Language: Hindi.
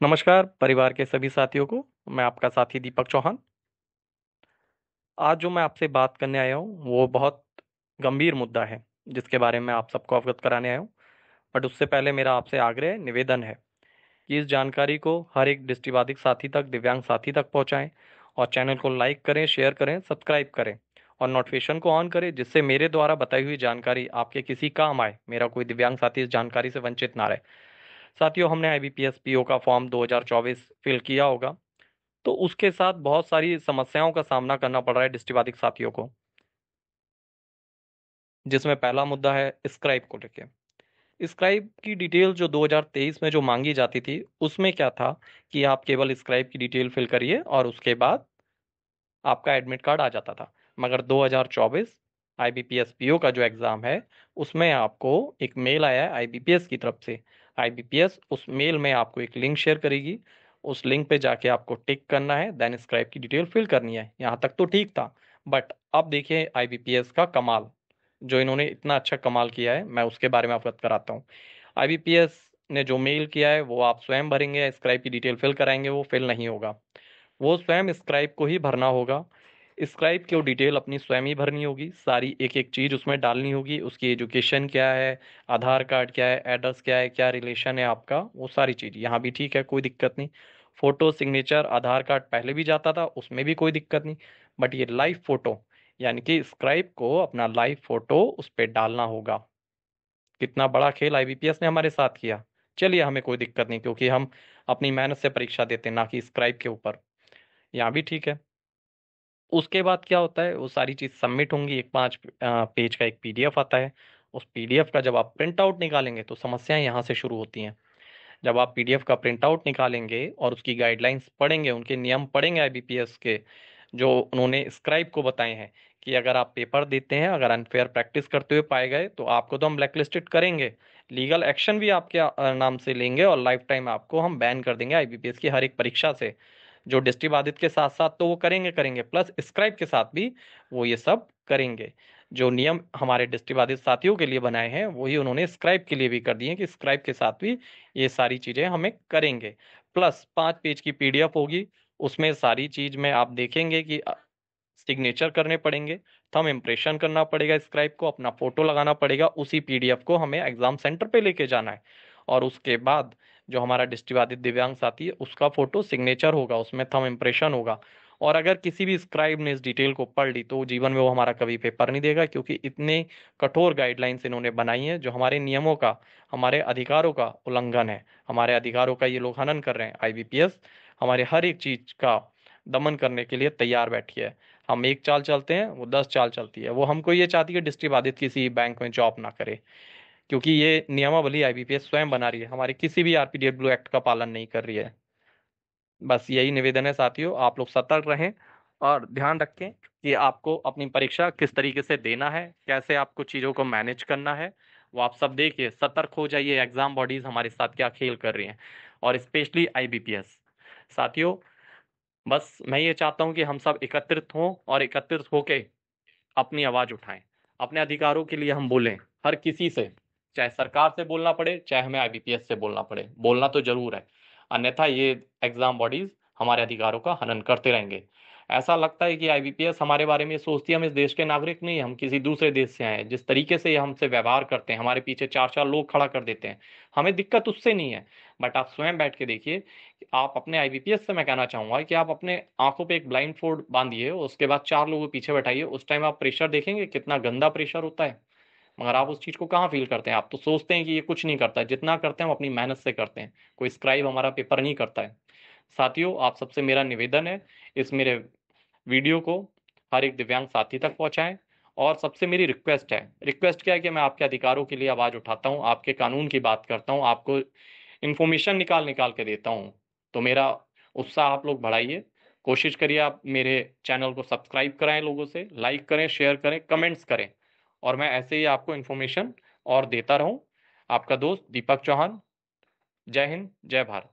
नमस्कार परिवार के सभी साथियों को। मैं आपका साथी दीपक चौहान। आज जो मैं आपसे बात करने आया हूँ वो बहुत गंभीर मुद्दा है जिसके बारे में आप सबको अवगत कराने आया हूँ। बट उससे पहले मेरा आपसे आग्रह निवेदन है कि इस जानकारी को हर एक दृष्टिबाधित साथी तक, दिव्यांग साथी तक पहुंचाएं और चैनल को लाइक करें, शेयर करें, सब्सक्राइब करें और नोटिफिकेशन को ऑन करें, जिससे मेरे द्वारा बताई हुई जानकारी आपके किसी काम आए, मेरा कोई दिव्यांग साथी इस जानकारी से वंचित ना रहे। साथियों, हमने आईबीपीएस पीओ का फॉर्म 2024 फिल किया होगा, तो उसके साथ बहुत सारी समस्याओं का सामना करना पड़ रहा है दृष्टिबाधित साथियों को, जिसमें पहला मुद्दा है स्क्राइब को लेके। स्क्राइब की डिटेल जो 2023 में जो मांगी जाती थी, उसमें क्या था कि आप केवल स्क्राइब की डिटेल फिल करिए और उसके बाद आपका एडमिट कार्ड आ जाता था। मगर 2024 आईबीपीएस पीओ का जो एग्जाम है, उसमें आपको एक मेल आया है आईबीपीएस की तरफ से। आईबीपीएस उस मेल में आपको एक लिंक शेयर करेगी। उस लिंक पे जाके आपको टिक करना है, देन स्क्राइब की डिटेल फिल करनी है। यहाँ तक तो ठीक था। बट अब देखिए आईबीपीएस का कमाल, जो इन्होंने इतना अच्छा कमाल किया है, मैं उसके बारे में अवगत कराता हूँ। आईबीपीएस ने जो मेल किया है वो आप स्वयं भरेंगे, स्क्राइब की डिटेल फिल कराएंगे, वो फिल नहीं होगा। वो स्वयं स्क्राइब को ही भरना होगा। स्क्राइब की वो डिटेल अपनी स्वयं ही भरनी होगी, सारी एक एक चीज उसमें डालनी होगी। उसकी एजुकेशन क्या है, आधार कार्ड क्या है, एड्रेस क्या है, क्या रिलेशन है आपका, वो सारी चीज यहाँ भी ठीक है, कोई दिक्कत नहीं। फोटो, सिग्नेचर, आधार कार्ड पहले भी जाता था, उसमें भी कोई दिक्कत नहीं। बट ये लाइव फोटो, यानी कि स्क्राइब को अपना लाइव फोटो उस पर डालना होगा। कितना बड़ा खेल आईबीपीएस ने हमारे साथ किया। चलिए, हमें कोई दिक्कत नहीं, क्योंकि हम अपनी मेहनत से परीक्षा देते हैं, ना कि स्क्राइब के ऊपर। यहाँ भी ठीक है। उसके बाद क्या होता है, वो सारी चीज सबमिट होंगी। एक 5 पेज का एक पीडीएफ आता है। उस पीडीएफ का जब आप प्रिंट आउट निकालेंगे तो समस्याएं यहाँ से शुरू होती हैं। जब आप पीडीएफ का प्रिंट आउट निकालेंगे और उसकी गाइडलाइंस पढ़ेंगे, उनके नियम पढ़ेंगे आईबीपीएस के, जो उन्होंने स्क्राइब को बताए हैं कि अगर आप पेपर देते हैं, अगर अनफेयर प्रैक्टिस करते हुए पाए गए तो आपको तो हम ब्लैकलिस्टेड करेंगे, लीगल एक्शन भी आपके नाम से लेंगे और लाइफ टाइम आपको हम बैन कर देंगे आईबीपीएस की हर एक परीक्षा से। जो दृष्टिबाधित के साथ साथ तो वो करेंगे करेंगे, प्लस स्क्राइब के साथ भी वो ये सब करेंगे। जो नियम हमारे दृष्टिबाधित साथियों के लिए बनाए हैं वही उन्होंने स्क्राइब के लिए भी कर दिए हैं कि स्क्राइब के साथ भी ये सारी चीजें हमें करेंगे। प्लस 5 पेज की पीडीएफ होगी। उसमें सारी चीज में आप देखेंगे कि सिग्नेचर करने पड़ेंगे, थंब इम्प्रेशन करना पड़ेगा, स्क्राइब को अपना फोटो लगाना पड़ेगा, उसी पीडीएफ को हमें एग्जाम सेंटर पे लेके जाना है। और उसके बाद जो हमारा दृष्टिबाधित दिव्यांग साथी है उसका फोटो सिग्नेचर होगा, उसमें थंब इम्प्रेशन होगा। और अगर किसी भी स्क्राइब ने इस डिटेल को पढ़ ली तो जीवन में वो हमारा कभी पेपर नहीं देगा, क्योंकि इतने कठोर गाइडलाइंस इन्होंने बनाई है जो हमारे नियमों का, हमारे अधिकारों का उल्लंघन है। हमारे अधिकारों का ये लोग हनन कर रहे हैं। आईबीपीएस हमारे हर एक चीज का दमन करने के लिए तैयार बैठी है। हम एक चाल चलते हैं, वो 10 चाल चलती है। वो हमको ये चाहती है कि दृष्टिबाधित किसी बैंक में जॉब ना करे, क्योंकि ये नियमावली आईबीपीएस स्वयं बना रही है, हमारे किसी भी आरपीडब्ल्यू एक्ट का पालन नहीं कर रही है। बस यही निवेदन है साथियों, आप लोग सतर्क रहें और ध्यान रखें कि आपको अपनी परीक्षा किस तरीके से देना है, कैसे आपको चीज़ों को मैनेज करना है। वो आप सब देखिए, सतर्क हो जाइए, एग्जाम बॉडीज हमारे साथ क्या खेल कर रही हैं, और स्पेशली आईबीपीएस। साथियों, बस मैं ये चाहता हूँ कि हम सब एकत्रित हों और एकत्रित होके अपनी आवाज उठाएं, अपने अधिकारों के लिए हम बोलें। हर किसी से, चाहे सरकार से बोलना पड़े, चाहे हमें आईबीपीएस से बोलना पड़े, बोलना तो जरूर है। अन्यथा ये एग्जाम बॉडीज हमारे अधिकारों का हनन करते रहेंगे। ऐसा लगता है कि आईबीपीएस हमारे बारे में ये सोचती है हम इस देश के नागरिक नहीं, हम किसी दूसरे देश से आए हैं। जिस तरीके से ये हमसे व्यवहार करते हैं, हमारे पीछे चार चार लोग खड़ा कर देते हैं, हमें दिक्कत उससे नहीं है। बट आप स्वयं बैठ के देखिए कि आप अपने आईबीपीएस से, मैं कहना चाहूंगा कि आप अपने आंखों पे एक ब्लाइंड फोल्ड बांधिए, उसके बाद चार लोगों को पीछे बैठाइए, उस टाइम आप प्रेशर देखेंगे कितना गंदा प्रेशर होता है। मगर आप उस चीज को कहाँ फील करते हैं? आप तो सोचते हैं कि ये कुछ नहीं करता है, जितना करते हैं हम अपनी मेहनत से करते हैं। कोई स्क्राइब हमारा पेपर नहीं करता है। साथियों, आप सबसे मेरा निवेदन है, इस मेरे वीडियो को हर एक दिव्यांग साथी तक पहुंचाएं। और सबसे मेरी रिक्वेस्ट है, रिक्वेस्ट क्या है कि मैं आपके अधिकारों के लिए आवाज उठाता हूं, आपके कानून की बात करता हूं, आपको इन्फॉर्मेशन निकाल निकाल के देता हूं। तो मेरा उत्साह आप लोग बढ़ाइए। कोशिश करिए आप मेरे चैनल को सब्सक्राइब कराएं, लोगों से लाइक करें, शेयर करें, कमेंट्स करें, और मैं ऐसे ही आपको इन्फॉर्मेशन और देता रहूं। आपका दोस्त दीपक चौहान। जय हिंद, जय भारत।